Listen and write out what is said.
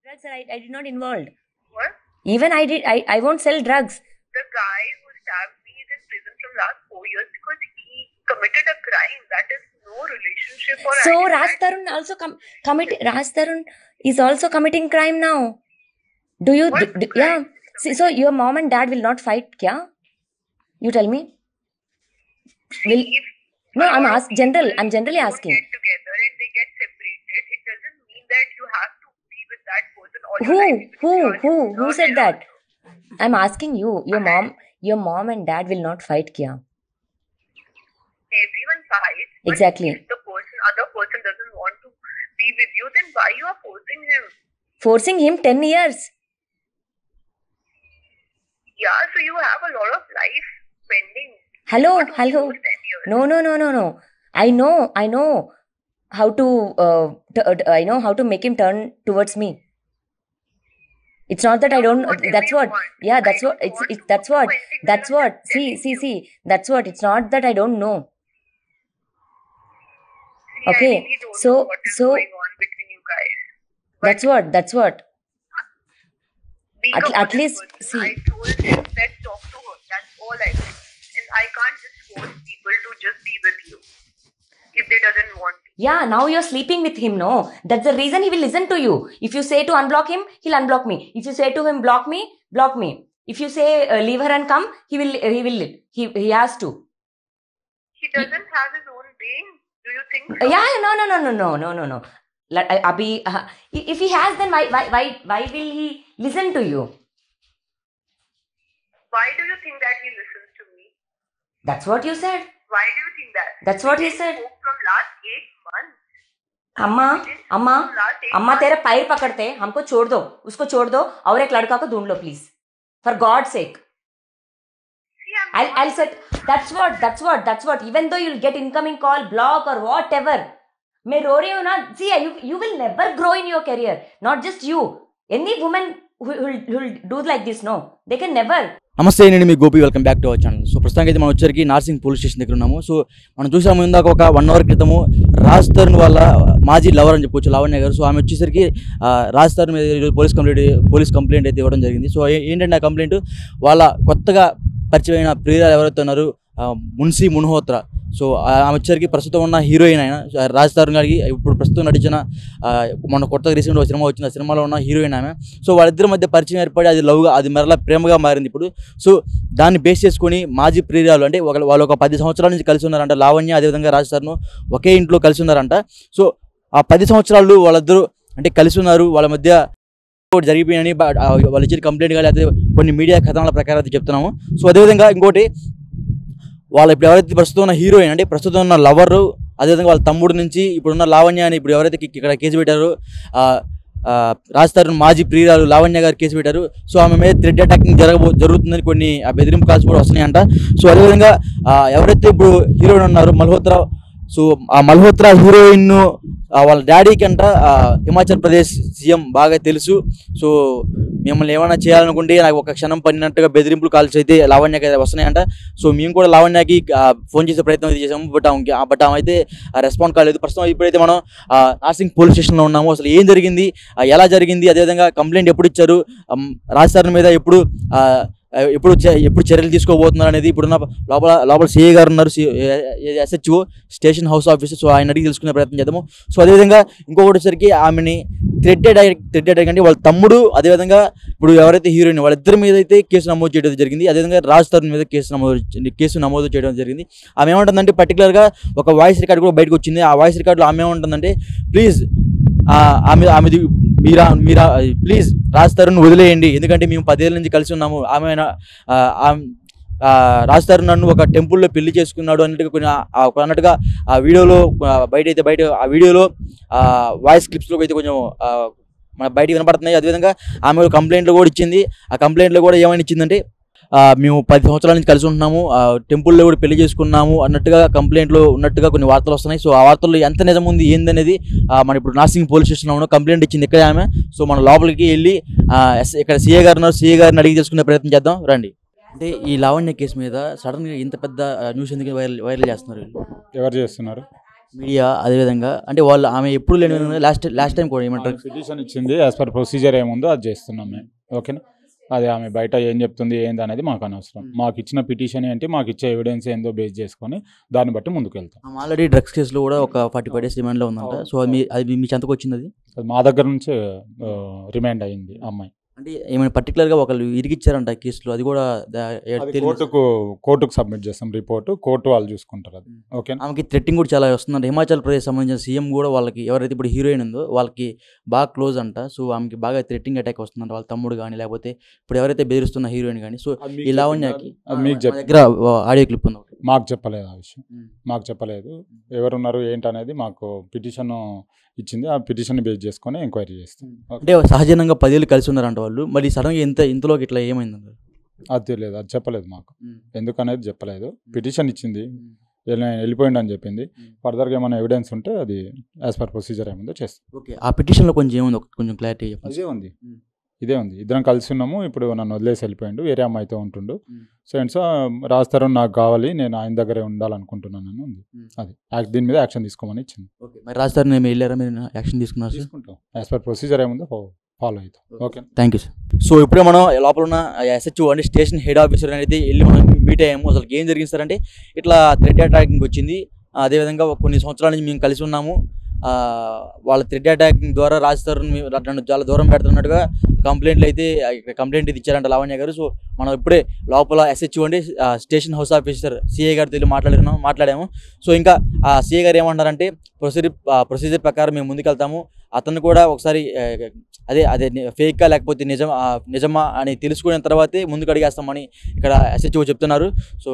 Drugs, I did not involved. What? Even I won't sell drugs. The guy who stabbed me is in prison from last 4 years because he committed a crime. That is no relationship or So identity. Raj Tarun also Raj Tarun is also committing crime now. Do you? What crime Yeah. is he See, so your mom and dad will not fight, kya? You tell me. Will If no? a I'm lot of ask general. people I'm generally don't asking. get together and they get separated, it doesn't mean that you have to be with that person all your life. Who said that? I'm asking you. Your mom and dad will not fight, kya? Everyone fights. But Exactly. if the other person doesn't want to be with you, then why you are forcing him? Forcing him 10 years. Yeah, so you have a lot of life pending. Hello. Not only those 10 years. No. I know how to. I know how to make him turn towards me. It's not that I don't. Whatever That's you what. want. Yeah, I that's don't what. want It's to that's do what. anything. That's I'm what. just telling you. See. That's what. It's not that I don't know. See, Okay, I really don't so- know what is so- going on between you guys. That's what. Being At- a at honest least, person, see. I told him, let's talk to her. That's all I did. And I can't just force people to just be with you if they doesn't want to. Yeah, now you're sleeping with him, no? That's the reason he will listen to you. If you say to unblock him, he'll unblock me. If you say to him, block me. If you say leave her and come, he he has to. He doesn't have his own brain. Do you think so? Yeah, no. If he has, then why will he listen to you? Why do you think that he listens to me? That's what you said. Why do you think that? That's what he We said. spoke from last 8 months. अम्मा तेरा पैर पकड़ते हमको छोड़ दो, उसको छोड़ दो और एक लड़का को ढूंढ लो please, for God sake. See, I'm I'll set. That's what. Even though you'll get incoming call, block or whatever. मैं रो रही हूँ ना. See, you will never grow in your career. Not just you. Any woman who'll do like this, no, they can never. నమస్తే, నేను మీ Gopi. Welcome back to our channel. So ప్రస్తుతానికి అయితే మనం వచ్చరికి నార్సింగ్ పోలీస్ స్టేషన్ దగ్గర ఉన్నాము. సో మనం చూసాము ఇందాక ఒక 1 అవర్ క్రితము రాజ్ తరుణ్ వాళ్ళ మాజీ లవర్ అని చెప్పొచ్చు, లావణ్య గారు. సో ఆమె వచ్చేసరికి రాజ్ తరుణ్ మీద పోలీస్ కంప్లైంట్ అయితే ఇవ్వడం జరిగింది. సో ఏంటంటే ఆ కంప్లైంట్ వాళ్ళ కొత్తగా పరిచయమైన ప్రియురాలు ఎవరైతే ఉన్నారు, మున్సీ మున్హోత్రా. సో ఆమె వచ్చరికి ప్రస్తుతం ఉన్న హీరోయిన్ అయిన రాజ్ తరుణ్ గారికి ఇప్పుడు ప్రస్తుతం నటించిన మొన్న కొత్తగా రీసెంట్ ఒక సినిమా వచ్చింది, ఆ సినిమాలో ఉన్న హీరోయిన్ ఆమె. సో వాళ్ళిద్దరి మధ్య పరిచయం ఏర్పడి అది లవ్గా, అది మరలా ప్రేమగా మారింది ఇప్పుడు. సో దాన్ని బేస్ చేసుకొని మాజీ ప్రియురాలు అంటే వాళ్ళు ఒక 10 సంవత్సరాల నుంచి కలిసి ఉన్నారంట. లావణ్య అదేవిధంగా రాజ్ తరుణ్ ఒకే ఇంట్లో కలిసి ఉన్నారంట. సో ఆ 10 సంవత్సరాలు వాళ్ళిద్దరూ అంటే కలిసి ఉన్నారు, వాళ్ళ మధ్య జరిగిపోయినని వాళ్ళు ఇచ్చిన కంప్లైంట్ కానీ అయితే కొన్ని మీడియా కథనాల ప్రకారం అయితే చెప్తున్నాము. సో అదేవిధంగా ఇంకోటి, వాళ్ళు ఇప్పుడు ఎవరైతే ప్రస్తుతం ఉన్న హీరోయిన్ అంటే ప్రస్తుతం ఉన్న లవరు, అదేవిధంగా వాళ్ళ తమ్ముడు నుంచి ఇప్పుడున్న లావణ్య అని ఇప్పుడు ఎవరైతే ఇక్కడ కేసు పెట్టారో రాజ్ తరుణ్ మాజీ ప్రియురాలు లావణ్య గారు కేసు పెట్టారు. సో ఆమె మీద థ్రెడ్ అటాకింగ్ జరుగుతుందని కొన్ని బెదిరింపు కాల్స్ కూడా వస్తున్నాయంట. సో అదేవిధంగా ఎవరైతే ఇప్పుడు హీరోయిన్ ఉన్నారో మల్హోత్రా, సో ఆ మల్హోత్రా హీరోయిన్ వాళ్ళ డాడీకి అంట హిమాచల్ ప్రదేశ్ సీఎం బాగా తెలుసు. సో మిమ్మల్ని ఏమైనా చేయాలనుకుంటే నాకు ఒక క్షణం పడినట్టుగా బెదిరింపులు కాల్స్ అయితే లావణ్యకి వస్తున్నాయంట. సో మేము కూడా లావణ్యకి ఫోన్ చేసే ప్రయత్నం అయితే చేసాము, బట్ ఆమె అయితే రెస్పాండ్ కాలేదు. ప్రస్తుతం ఇప్పుడైతే మనం నార్సింగ్ పోలీస్ స్టేషన్లో ఉన్నాము. అసలు ఏం జరిగింది, ఎలా జరిగింది, అదేవిధంగా కంప్లైంట్ ఎప్పుడు ఇచ్చారు, రాజ్ తరుణ్ మీద ఎప్పుడు చర్యలు తీసుకోబోతున్నారు అనేది ఇప్పుడున్న లోపల సిఐ గారు ఉన్నారు, SHO station house officer. So ఆయన అడిగి తెలుసుకునే ప్రయత్నం చేద్దాము. సో అదేవిధంగా ఇంకొకటి వచ్చరికి ఆమెని థ్రెడ్ అటాక్ అంటే వాళ్ళ తమ్ముడు, అదేవిధంగా ఇప్పుడు ఎవరైతే హీరోయిన్ వాళ్ళిద్దరి మీద అయితే కేసు నమోదు చేయడం జరిగింది. అదేవిధంగా రాజ్ తరుణ్ మీద కేసు నమోదు చేయడం జరిగింది. ఆమె ఏమంటుందంటే పర్టికులర్గా ఒక వాయిస్ రికార్డు కూడా బయటకు వచ్చింది. ఆ వాయిస్ రికార్డులో ఆమె ఏమంటుందంటే, ప్లీజ్ ఆమెది మీరా ప్లీజ్ రాజ్ తరుణ్ వదిలేయండి, ఎందుకంటే మేము 10 ఏళ్ళ నుంచి కలిసి ఉన్నాము. రాజ్ తరుణ్ నన్ను ఒక టెంపుల్లో పెళ్లి చేసుకున్నాడు అన్నట్టుగా ఆ వీడియోలో బయట ఆ వీడియోలో వాయిస్ క్లిప్స్లో అయితే కొంచెం మన బయటికి వినపడుతున్నాయి. అదేవిధంగా ఆమె కంప్లైంట్లు కూడా ఇచ్చింది. ఆ కంప్లైంట్లో కూడా ఏమైనా ఇచ్చిందంటే, మేము 10 సంవత్సరాల నుంచి కలిసి ఉంటున్నాము, టెంపుల్లో కూడా పెళ్లి చేసుకున్నాము అన్నట్టుగా కంప్లైంట్లో ఉన్నట్టుగా కొన్ని వార్తలు వస్తున్నాయి. సో ఆ వార్తల్లో ఎంత నిజం ఉంది ఏందనేది మనం ఇప్పుడు నార్సింగ్ పోలీస్ స్టేషన్లో ఉన్నాం. కంప్లైంట్ ఇచ్చింది ఇక్కడే ఆమె. సో మన లోపలికి వెళ్ళి ఇక్కడ సిఐ గారిని అడిగి తెలుసుకునే ప్రయత్నం చేద్దాం రండి. అంటే ఈ లావణ్య కేసు మీద సడన్గా ఇంత పెద్ద న్యూస్ ఎందుకు వైరల్ చేస్తున్నారు? ఎవరు చేస్తున్నారు? మీడియా అదేవిధంగా అంటే వాళ్ళు ఆమె ఎప్పుడు లేని లాస్ట్ టైం కూడా ఏమంటారు పిటిషన్ ఇచ్చింది, యాజ్ పర్ ప్రొసీజర్ ఏముందో అది చేస్తున్నాం మేము. ఓకేనా, అది ఆమె బయట ఏం చెప్తుంది ఏంది అనేది మాకు అనవసరం. మాకు ఇచ్చిన పిటిషన్ ఏంటి, మాకు ఇచ్చే ఎవిడెన్స్ ఏందో బేస్ చేసుకొని దాన్ని బట్టి ముందుకు వెళ్తాం. ఆల్రెడీ డ్రగ్స్ కేసులో కూడా ఒక 45 days రిమాండ్లో ఉందంట. సో అది మీ చెంతకు వచ్చింది అది మా దగ్గర నుంచే రిమైండ్ అయ్యింది అమ్మాయి. అంటే ఏమైనా పర్టికులర్గా ఒకళ్ళు ఇరిగిచ్చారంట కేసులో, అది కూడా అది కోర్టుకు సబ్మిట్ చేస్తాం రిపోర్ట్, కోర్టు వాళ్ళు చూసుకుంటారు అది. ఓకే, ఆమెకి థ్రెట్టింగ్ కూడా చాలా వస్తుందంట. హిమాచల్ ప్రదేశ్ సంబంధించిన సీఎం కూడా వాళ్ళకి ఎవరైతే ఇప్పుడు హీరోయిన్ ఉందో వాళ్ళకి బాగా క్లోజ్ అంట. సో ఆమెకి బాగా థ్రెట్టింగ్ అటాక్ వస్తుందంట, వాళ్ళ తమ్ముడు కానీ లేకపోతే ఇప్పుడు ఎవరైతే బెదిరిస్తున్న హీరోయిన్ కానీ. సో ఈ లావణ్యకి దగ్గర ఆడియో క్లిప్ ఉంది. మాకు చెప్పలేదు ఆ విషయం, మాకు చెప్పలేదు ఎవరున్నారు ఏంటనేది. మాకు పిటిషన్ ఇచ్చింది, ఆ పిటిషన్ బేస్ చేసుకొని ఎంక్వైరీ చేస్తాం. అంటే సహజంగా 10 ఏళ్ళు కలిసి ఉన్నారంట వాళ్ళు, మరి సడన్గా ఇంతలోకి ఇట్లా ఏమైందంట అది తెలియదు, అది చెప్పలేదు మాకు, ఎందుకనేది చెప్పలేదు. పిటిషన్ ఇచ్చింది, వెళ్ళిపోయింది అని చెప్పింది. ఫర్దర్గా ఏమైనా ఎవిడెన్స్ ఉంటే అది యాజ్ పర్ ప్రొసీజర్ ఏముందో చేస్తాం. ఓకే, ఆ పిటిషన్లో కొంచెం ఏముంది కొంచెం క్లారిటీ చెప్పండి. ఇదే ఉంది, ఇద్దరం కలిసి ఉన్నాము, ఇప్పుడు నన్ను వదిలేసి వెళ్ళిపోయిండు, వేరే అమ్మాయితో ఉంటుండు. సో రాస్తారు నాకు కావాలి, నేను ఆయన దగ్గరే ఉండాలనుకుంటున్నాను అని ఉంది. అది దీని మీద యాక్షన్ తీసుకోమని ఇచ్చింది. ఓకే, మరి రాస్తారు నేను వెళ్ళారా, మీరు యాక్షన్ తీసుకున్నారు? తీసుకుంటాం, యాజ్ పర్ ప్రొసీజర్ ఏముందో ఫాలో అవుతాం. Okay, thank you sir. So ఇప్పుడే మనం లోపల ఉన్న SHO అంటే స్టేషన్ హెడ్ ఆఫీసర్ అనేది వెళ్ళి మనం మీట్ అయ్యాము. అసలు ఏం జరిగింది సార్ అంటే ఇట్లా థ్రెడ్ అటాకింగ్ వచ్చింది, అదేవిధంగా కొన్ని సంవత్సరాల నుంచి మేము కలిసి ఉన్నాము, వాళ్ళ థ్రెడ్ అటాకింగ్ ద్వారా రాస్తారు నన్ను చాలా దూరం పెడుతున్నట్టుగా కంప్లైంట్లు అయితే కంప్లైంట్ ఇది ఇచ్చారంట లావణ్య గారు. సో మనం ఇప్పుడే లోపల SHO అంటే స్టేషన్ హౌస్ ఆఫీసర్ CA గారితో వెళ్ళి మాట్లాడాము. సో ఇంకా CA గారు ఏమంటారంటే ప్రొసీజర్ ప్రకారం మేము ముందుకెళ్తాము, అతను కూడా ఒకసారి అదే ఫేకా లేకపోతే నిజమా అని తెలుసుకున్న తర్వాతే ముందుకు అడిగేస్తామని ఇక్కడ SHO చెప్తున్నారు. సో